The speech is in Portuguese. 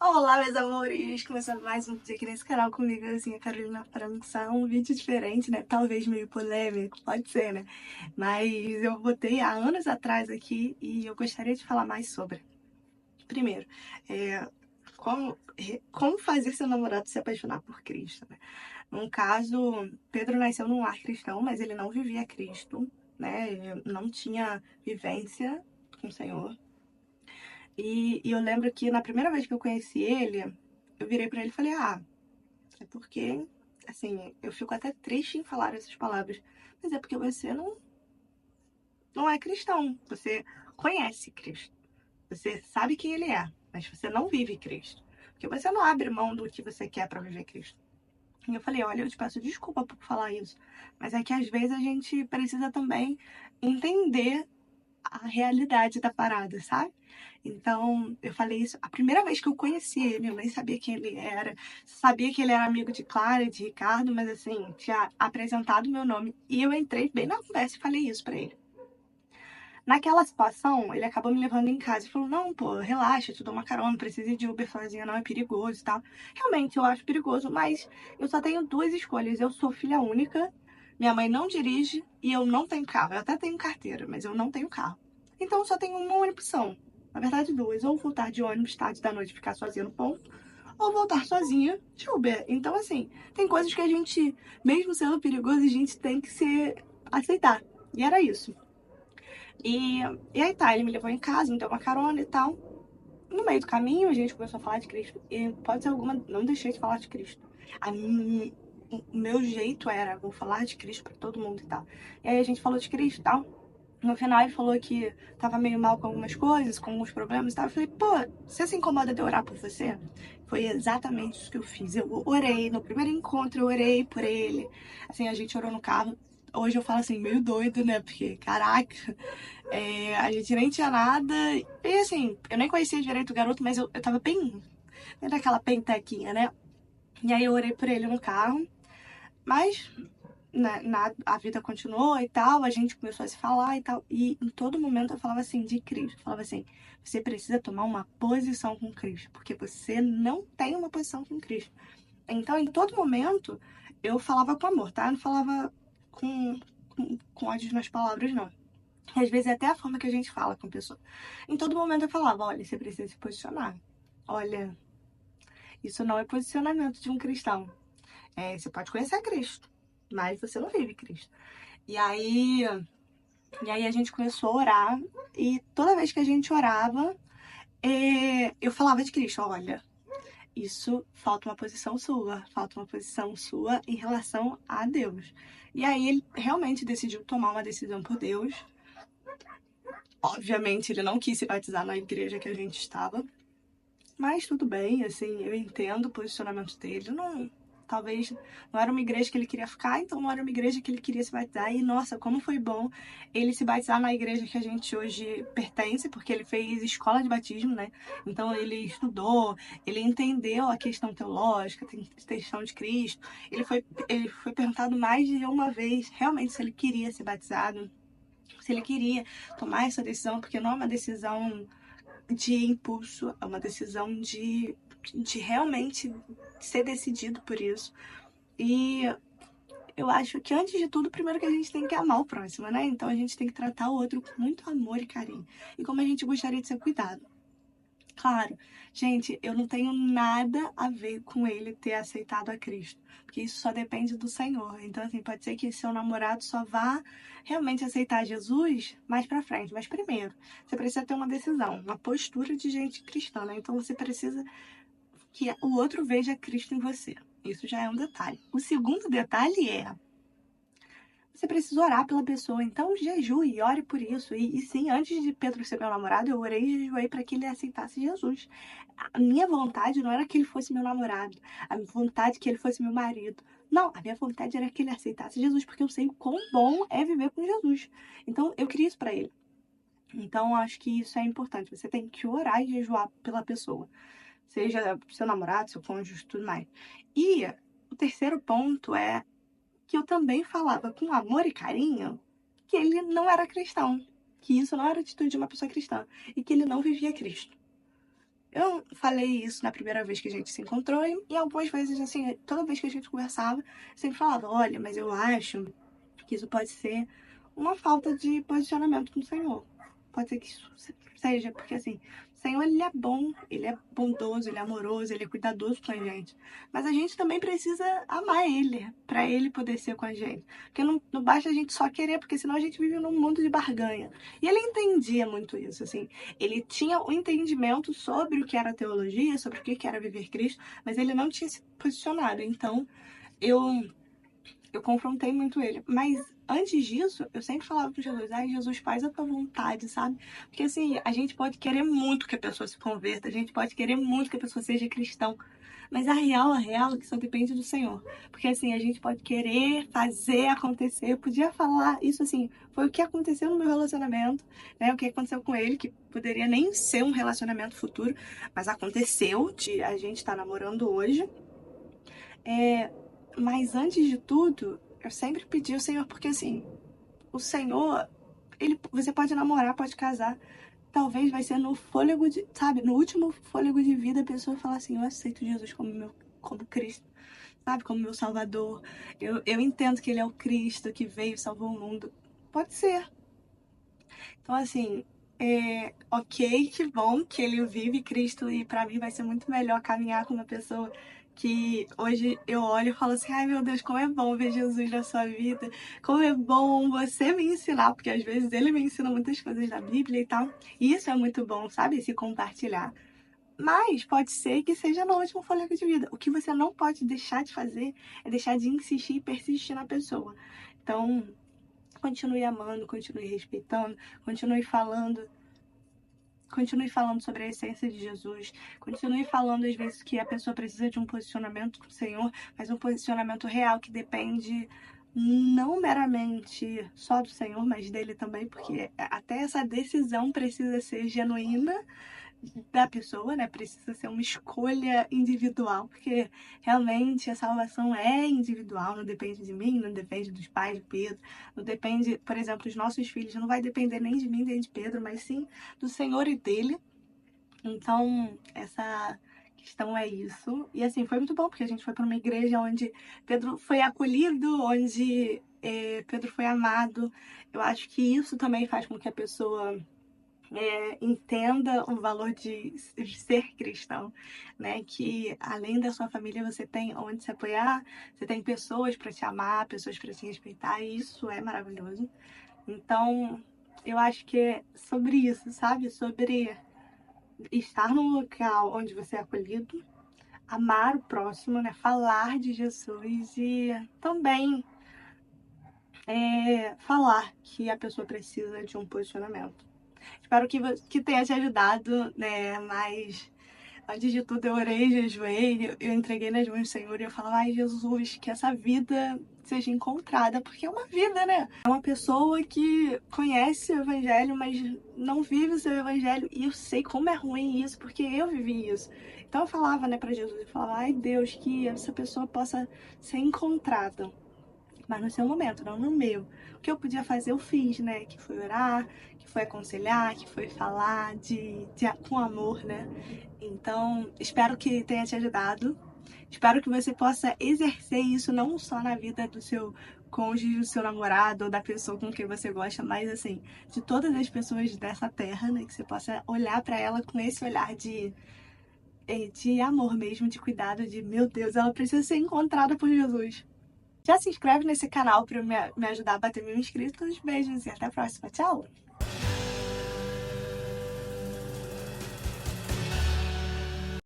Olá, meus amores! Começando mais um dia aqui nesse canal comigo, assim, a Carolina França. Um vídeo diferente, né? Talvez meio polêmico, pode ser, né? Mas eu botei há anos atrás aqui e eu gostaria de falar mais sobre. Primeiro, é, como fazer seu namorado se apaixonar por Cristo, né? No caso, Pedro nasceu num lar cristão, mas ele não vivia Cristo, né? Ele não tinha vivência com o Senhor. E eu lembro que na primeira vez que eu conheci ele, eu virei pra ele e falei: Ah, é porque, assim, eu fico até triste em falar essas palavras, mas é porque você não é cristão. Você conhece Cristo. Você sabe quem ele é, mas você não vive Cristo. Porque você não abre mão do que você quer pra viver Cristo. E eu falei: Olha, eu te peço desculpa por falar isso, mas é que às vezes a gente precisa também entender a realidade da parada, sabe? Então, eu falei isso. A primeira vez que eu conheci ele, eu nem sabia quem ele era. Sabia que ele era amigo de Clara e de Ricardo, mas assim, tinha apresentado o meu nome. E eu entrei bem na conversa e falei isso pra ele. Naquela situação, ele acabou me levando em casa e falou: Não, pô, relaxa, eu te dou uma carona, não precisa de Uber sozinha, não é perigoso e tal. Realmente, eu acho perigoso, mas eu só tenho duas escolhas. Eu sou filha única, minha mãe não dirige e eu não tenho carro. Eu até tenho carteira, mas eu não tenho carro. Então, eu só tenho uma única opção. Na verdade, duas. Ou voltar de ônibus tarde da noite e ficar sozinha no ponto, ou voltar sozinha de Uber. Então, assim, tem coisas que a gente, mesmo sendo perigoso, a gente tem que se aceitar. E era isso. E, e aí tá, ele me levou em casa, me deu uma carona e tal. No meio do caminho, a gente começou a falar de Cristo. E pode ser alguma. Não deixei de falar de Cristo. O meu jeito era, vou falar de Cristo pra todo mundo e tal. E aí a gente falou de Cristo e tal. No final ele falou que tava meio mal com algumas coisas, com alguns problemas e tal. Eu falei: Pô, você se incomoda de eu orar por você? Foi exatamente isso que eu fiz. Eu orei, no primeiro encontro eu orei por ele. Assim, a gente orou no carro. Hoje eu falo assim, meio doido, né? Porque, caraca, a gente nem tinha nada. E assim, eu nem conhecia direito o garoto, mas eu tava bem, daquela pentequinha, né? E aí eu orei por ele no carro. Mas a vida continuou e tal, a gente começou a se falar e tal. E em todo momento eu falava assim de Cristo. Eu falava assim: você precisa tomar uma posição com Cristo, porque você não tem uma posição com Cristo. Então, em todo momento, eu falava com amor, tá? Eu não falava com ódio nas palavras, não. Às vezes é até a forma que a gente fala com a pessoa. Em todo momento eu falava: olha, você precisa se posicionar. Olha, isso não é posicionamento de um cristão. Você pode conhecer Cristo, mas você não vive Cristo. E aí, e aí a gente começou a orar, e toda vez que a gente orava, eu falava de Cristo: olha, isso falta uma posição sua, falta uma posição sua em relação a Deus. E aí ele realmente decidiu tomar uma decisão por Deus. Obviamente ele não quis se batizar na igreja que a gente estava, mas tudo bem, assim, eu entendo o posicionamento dele. Não, talvez não era uma igreja que ele queria ficar, então não era uma igreja que ele queria se batizar. E nossa, como foi bom ele se batizar na igreja que a gente hoje pertence, porque ele fez escola de batismo, né? Então ele estudou, ele entendeu a questão teológica, a questão de Cristo. Ele foi perguntado mais de uma vez realmente se ele queria ser batizado, se ele queria tomar essa decisão, porque não é uma decisão de impulso, é uma decisão de realmente ser decidido por isso. E eu acho que antes de tudo, primeiro que a gente tem que amar o próximo, né? Então a gente tem que tratar o outro com muito amor e carinho. E como a gente gostaria de ser cuidado. Claro, gente, eu não tenho nada a ver com ele ter aceitado a Cristo, porque isso só depende do Senhor. Então, assim, pode ser que seu namorado só vá realmente aceitar Jesus mais pra frente. Mas primeiro, você precisa ter uma decisão, uma postura de gente cristã, né? Então você precisa que o outro veja Cristo em você. Isso já é um detalhe. O segundo detalhe é: você precisa orar pela pessoa, então jejue e ore por isso. E sim, antes de Pedro ser meu namorado, eu orei e jejuei para que ele aceitasse Jesus. A minha vontade não era que ele fosse meu namorado, a minha vontade é que ele fosse meu marido. Não, a minha vontade era que ele aceitasse Jesus, porque eu sei o quão bom é viver com Jesus. Então, eu queria isso para ele. Então, eu acho que isso é importante. Você tem que orar e jejuar pela pessoa, seja seu namorado, seu cônjuge, tudo mais. E o terceiro ponto é que eu também falava com amor e carinho que ele não era cristão, que isso não era atitude de uma pessoa cristã e que ele não vivia Cristo. Eu falei isso na primeira vez que a gente se encontrou e algumas vezes, assim, toda vez que a gente conversava, eu sempre falava, olha, mas eu acho que isso pode ser uma falta de posicionamento com o Senhor. Pode ser que isso seja, porque assim, o Senhor ele é bom, ele é bondoso, ele é amoroso, ele é cuidadoso com a gente. Mas a gente também precisa amar ele, para ele poder ser com a gente. Porque não basta a gente só querer, porque senão a gente vive num mundo de barganha. E ele entendia muito isso, assim. Ele tinha o entendimento sobre o que era teologia, sobre o que era viver Cristo, mas ele não tinha se posicionado. Então, eu eu confrontei muito ele. Mas antes disso, eu sempre falava pro Jesus, ai, Jesus, faz a tua vontade, sabe? Porque assim, a gente pode querer muito que a pessoa se converta, a gente pode querer muito que a pessoa seja cristão. Mas a real é que só depende do Senhor. Porque assim, a gente pode querer fazer acontecer. Eu podia falar isso assim, foi o que aconteceu no meu relacionamento, né? O que aconteceu com ele, que poderia nem ser um relacionamento futuro, mas aconteceu de a gente estar namorando hoje. É, mas antes de tudo, eu sempre pedi ao Senhor, porque assim, o Senhor, você pode namorar, pode casar, talvez vai ser no fôlego de, sabe, no último fôlego de vida a pessoa falar assim, eu aceito Jesus como Cristo, sabe, como meu Salvador. Eu entendo que ele é o Cristo que veio e salvou o mundo. Pode ser. Então assim, ok, que bom que ele vive Cristo e pra mim vai ser muito melhor caminhar com uma pessoa que hoje eu olho e falo assim, ai meu Deus, como é bom ver Jesus na sua vida, como é bom você me ensinar, porque às vezes ele me ensina muitas coisas da Bíblia e tal, e isso é muito bom, sabe, se compartilhar. Mas pode ser que seja no último fôlego de vida. O que você não pode deixar de fazer é deixar de insistir e persistir na pessoa. Então, continue amando, continue respeitando, continue falando Continue falando sobre a essência de Jesus. Continue falando, às vezes, que a pessoa precisa de um posicionamento com o Senhor, mas um posicionamento real que depende não meramente só do Senhor, mas dele também, porque até essa decisão precisa ser genuína da pessoa, né? Precisa ser uma escolha individual, porque realmente a salvação é individual, não depende de mim, não depende dos pais de Pedro, não depende, por exemplo, dos nossos filhos, não vai depender nem de mim nem de Pedro, mas sim do Senhor e dele. Então, essa questão é isso. E assim, foi muito bom, porque a gente foi para uma igreja onde Pedro foi acolhido, onde Pedro foi amado. Eu acho que isso também faz com que a pessoa entenda o valor de ser cristão, né? Que além da sua família você tem onde se apoiar, você tem pessoas para te amar, pessoas para te respeitar, e isso é maravilhoso. Então, eu acho que é sobre isso, sabe? Sobre estar num local onde você é acolhido, amar o próximo, né? Falar de Jesus e também falar que a pessoa precisa de um posicionamento. Espero que tenha te ajudado, né? Mas antes de tudo eu orei, jejuei, eu entreguei nas mãos do Senhor e eu falava, ai Jesus, que essa vida seja encontrada, porque é uma vida, né? É uma pessoa que conhece o Evangelho, mas não vive o seu Evangelho. E eu sei como é ruim isso, porque eu vivi isso. Então eu falava, né, pra Jesus, eu falava, ai Deus, que essa pessoa possa ser encontrada, mas no seu momento, não no meu. O que eu podia fazer, eu fiz, né? Que foi orar, que foi aconselhar, que foi falar com amor, né? Então, espero que tenha te ajudado. Espero que você possa exercer isso não só na vida do seu cônjuge, do seu namorado ou da pessoa com quem você gosta, mas assim, de todas as pessoas dessa terra, né? Que você possa olhar para ela com esse olhar de amor mesmo, de cuidado, de meu Deus, ela precisa ser encontrada por Jesus. Já se inscreve nesse canal para me ajudar a bater 1.000 inscritos. Beijos e até a próxima. Tchau!